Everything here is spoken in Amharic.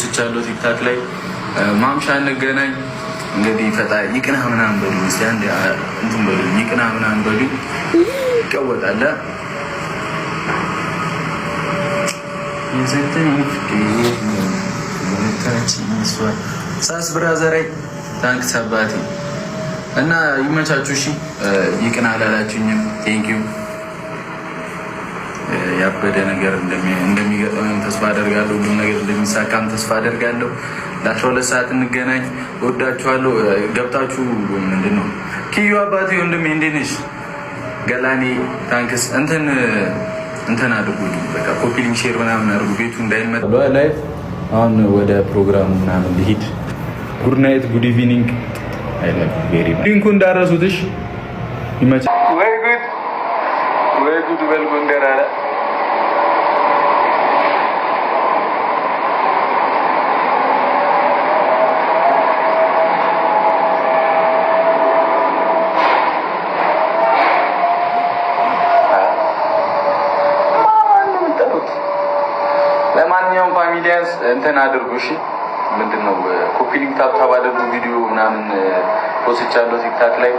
ስቻለው ቲክታክ ላይ ማምሻ እንገናኝ። እንግዲህ ፈጣሪ ይቅና ምናምን በሉ እስቲ አንዴ እንትን በሉ ይቅና ምናምን በሉ ይቀወጣል የዘንተኝ ሳስ ብራዘር ታንክስ አባቴ እና ይመቻችሁ። እሺ ይቅና አላላችሁኝም። ቴንኪው። ያበደ ነገር እንደሚገጥመን ተስፋ አደርጋለሁ። ሁሉም ነገር እንደሚሳካም ተስፋ አደርጋለሁ። ለ12 ሰዓት እንገናኝ። ወዳችኋለሁ። ገብታችሁ ምንድነው ኪዩ አባቴ ወንድሜ እንዴት ነሽ? ገላኔ ታንክስ። እንትን አድርጉልኝ በቃ ኮፒ ሊንክ ሼር ምናምን አድርጉ። ቤቱ እንዳይመጣ ላይፍ። አሁን ወደ ፕሮግራሙ ምናምን ልሂድ። ጉድ ናይት ጉድ ኢቭኒንግ። አይ ላቭ ዩ ቬሪ ማች። ሊንኩ እንዳረሱትሽ ይመች። ወይ ጉድ በል ጎንደር አለ ለማንኛውም ፋሚሊያንስ እንትን አድርጉ እሺ። ምንድነው ኮፒ ሊንክ ታብ አድርጉ። ቪዲዮ ምናምን ፖስት ቻለው ቲክታክ ላይ